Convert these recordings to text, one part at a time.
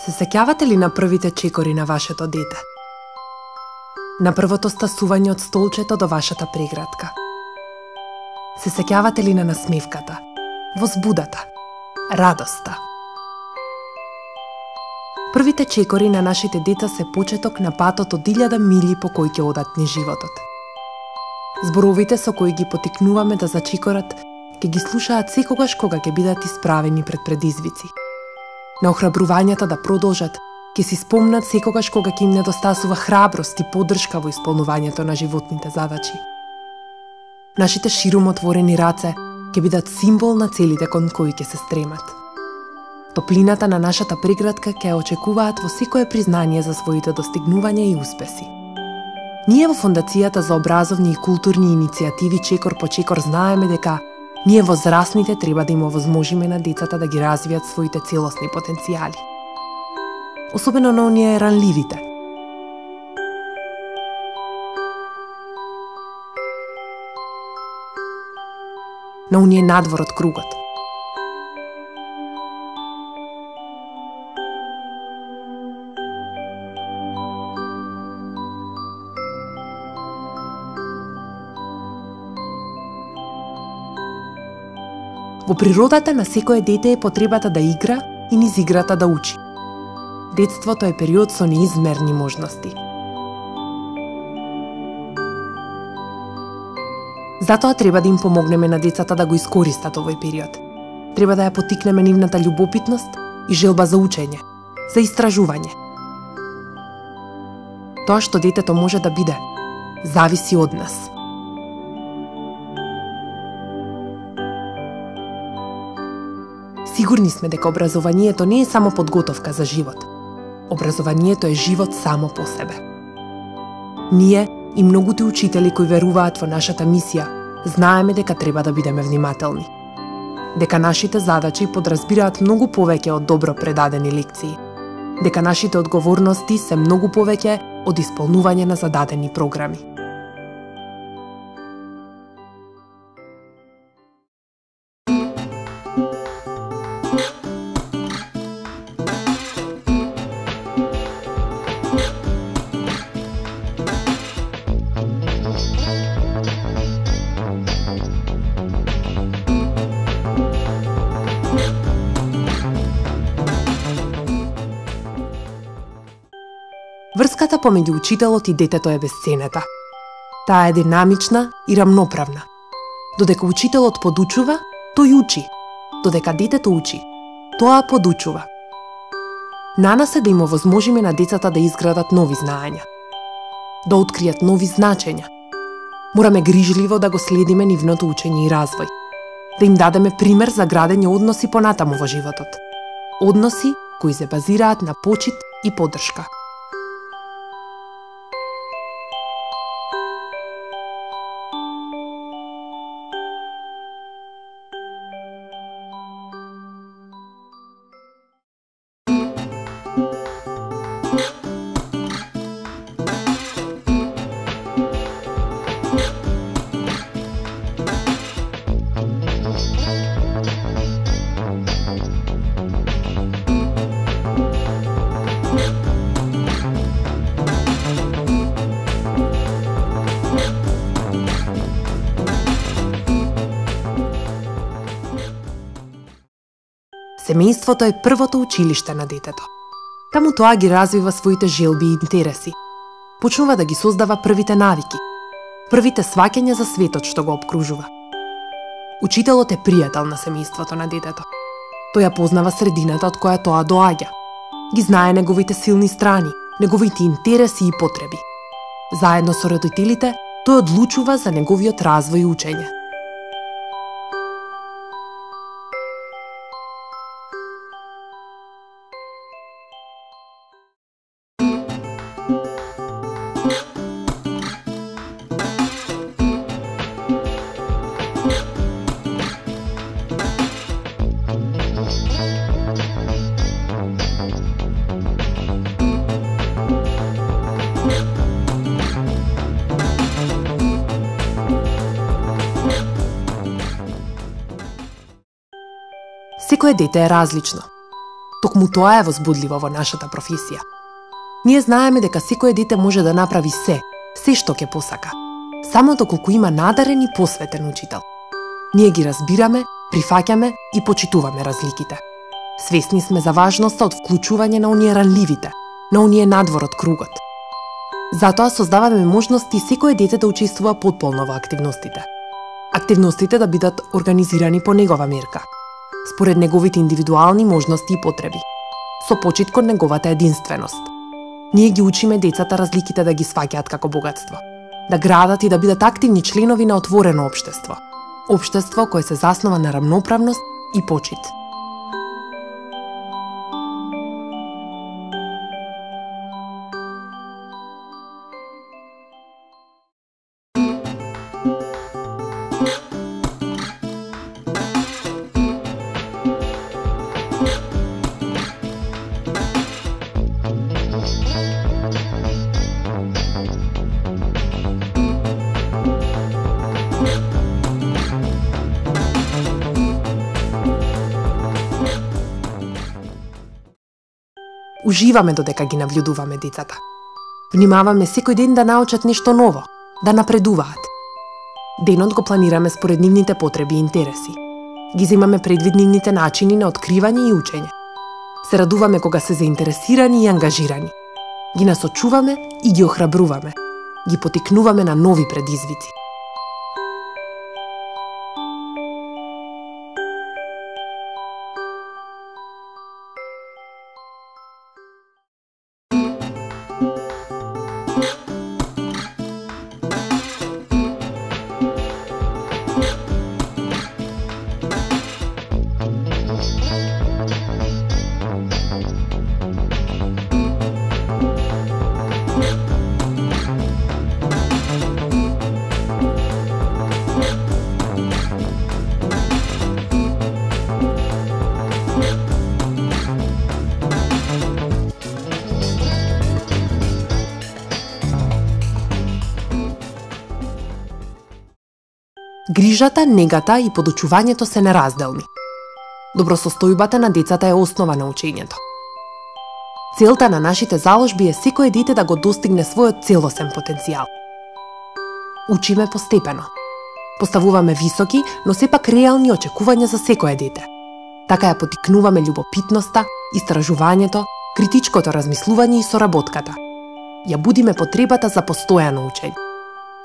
Се сеќавате ли на првите чекори на вашето дете? На првото стасување од столчето до вашата преградка? Се сеќавате ли на насмевката, возбудата, радоста? Првите чекори на нашите деца се почеток на патот од 1000 милји по кој ќе одат низ животот. Зборовите со кои ги потикнуваме да зачекорат, ќе ги слушаат секогаш кога ќе бидат исправени пред предизвици. На охрабрувањата да продолжат, ќе си спомнат секогаш кога ќе им недостасува храброст и поддршка во исполнувањето на животните задачи. Нашите ширум отворени раце ќе бидат символ на целите кон кои ќе се стремат. Топлината на нашата преградка ќе очекуваат во секое признание за своите достигнувања и успеси. Ние во Фондацијата за образовни и културни иницијативи Чекор по Чекор знаеме дека ние возрастните треба да им овозможиме на децата да ги развијат своите целосни потенцијали. Особено на оние ранливите. На оние надвор од кругот. Во природата на секое дете е потребата да игра и низ играта да учи. Детството е период со неизмерни можности. Затоа треба да им помогнеме на децата да го искористат овој период. Треба да ја потикнеме нивната љубопитност и желба за учење, за истражување. Тоа што детето може да биде, зависи од нас. Сигурни сме дека образованието не е само подготовка за живот. Образованието е живот само по себе. Ние и многуте учители кои веруваат во нашата мисија, знаеме дека треба да бидеме внимателни. Дека нашите задачи подразбираат многу повеќе од добро предадени лекции. Дека нашите одговорности се многу повеќе од исполнување на зададени програми. Врската помеѓу учителот и детето е бесценета. Таа е динамична и рамноправна. Додека учителот подучува, тој учи. Додека детето учи, тоа подучува. На нас е да им овозможиме на децата да изградат нови знаења, да откријат нови значења. Мораме грижливо да го следиме нивното учење и развој, да им дадеме пример за градење односи понатаму во животот. Односи кои се базираат на почит и поддршка. Семејството е првото училиште на детето. Таму тоа ги развива своите желби и интереси. Почнува да ги создава првите навики, првите сваќања за светот што го обкружува. Учителот е пријател на семејството на детето. Тој ја познава средината од која тоа доаѓа. Ги знае неговите силни страни, неговите интереси и потреби. Заедно со родителите, тој одлучува за неговиот развој и учење. Секое дете е различно. Токму тоа е возбудливо во нашата професија. Ние знаеме дека секое дете може да направи се што ќе посака, само доколку има надарен и посветен учител. Ние ги разбираме, прифаќаме и почитуваме разликите. Свесни сме за важноста од вклучување на оние ранливите, на оние надвор од кругот. Затоа создаваме можности секое дете да учествува потполно во активностите. Активностите да бидат организирани по негова мерка, според неговите индивидуални можности и потреби, со почит кон неговата единственост. Ние ги учиме децата разликите да ги сваќаат како богатство, да градат и да бидат активни членови на отворено општество. Општество кое се заснова на рамноправност и почит. Уживаме додека ги нављудуваме децата. Внимаваме секој ден да научат нешто ново, да напредуваат. Денот го планираме според нивните потреби и интереси. Ги земаме предвид нивните начини на откривање и учење. Се радуваме кога се заинтересирани и ангажирани. Ги насочуваме и ги охрабруваме. Ги потикнуваме на нови предизвици. Грижата, негата и подучувањето се неразделни. Добросостојбата на децата е основа на учењето. Целта на нашите заложби е секое дете да го достигне својот целосен потенцијал. Учиме постепено. Поставуваме високи, но сепак реални очекувања за секое дете. Така ја потикнуваме љубопитноста, истражувањето, критичкото размислување и соработката. Ја будиме потребата за постојано учење.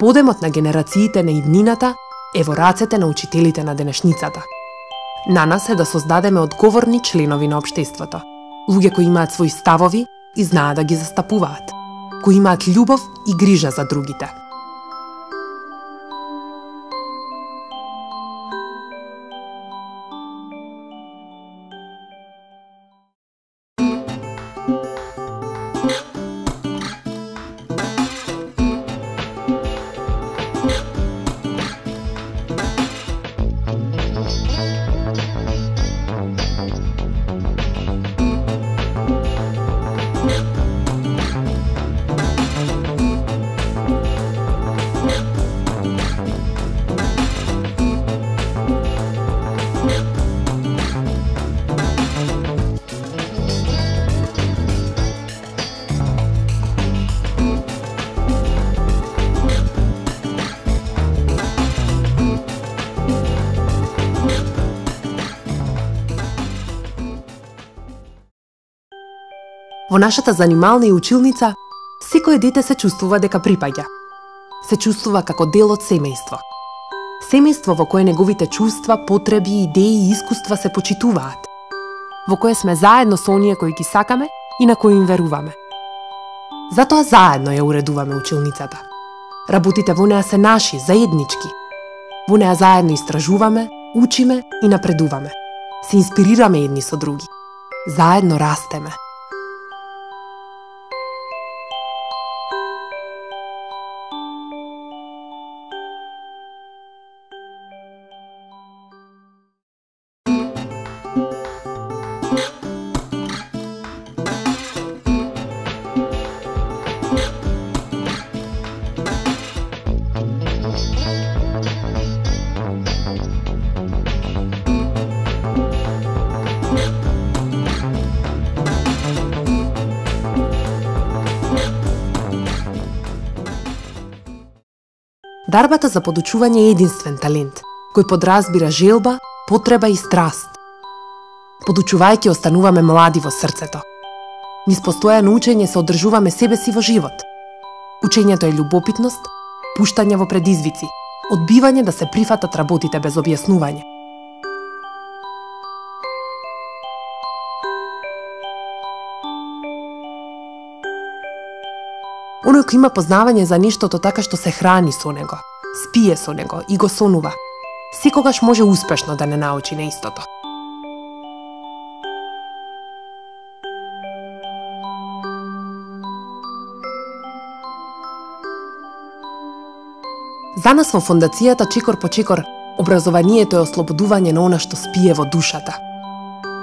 Подемот на генерациите на иднината е во рацете на учителите на денешницата. На нас е да создадеме одговорни членови на општеството. Луѓе кои имаат своји ставови и знаат да ги застапуваат. Кои имаат љубов и грижа за другите. Во нашата занимална и училница, секое дете се чувствува дека припаѓа. Се чувствува како дел од семејство. Семејство во кое неговите чувства, потреби, идеи и искуства се почитуваат. Во кое сме заедно со оние кои ги сакаме и на кои им веруваме. Затоа заедно ја уредуваме училницата. Работите во неа се наши, заеднички. Во неа заедно истражуваме, учиме и напредуваме. Се инспирираме едни со други. Заедно растеме. Дарбата за подучување е единствен талент, кој подразбира желба, потреба и страст. Подучувајќи остануваме млади во срцето. Низ постојано учење се одржуваме себе си во живот. Учењето е љубопитност, пуштање во предизвици, одбивање да се прифатат работите без објаснување. Оној кој има познавање за нештото така што се храни со него, спие со него и го сонува, секогаш може успешно да не научи на истото. За нас во фондацијата Чекор по чекор, образованието е ослободување на она што спие во душата.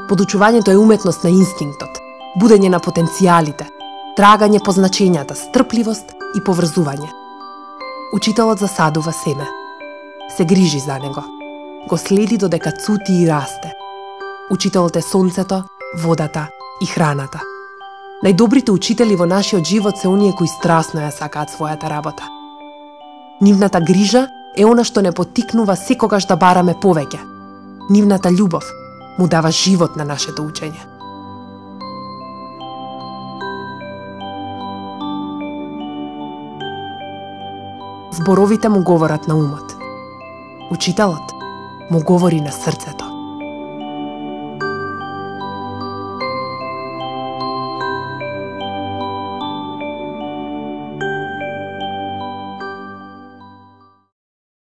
Подучувањето е уметност на инстинктот, будење на потенцијалите, трагање по значењата, стрпливост и поврзување. Учителот засадува семе. Се грижи за него. Го следи додека цути и расте. Учителот е сонцето, водата и храната. Најдобрите учители во нашиот живот се оние кои страстно ја сакаат својата работа. Нивната грижа е она што не поттикнува секогаш да бараме повеќе. Нивната љубов му дава живот на нашето учење. Зборовите му говорат на умот. Учителот му говори на срцето.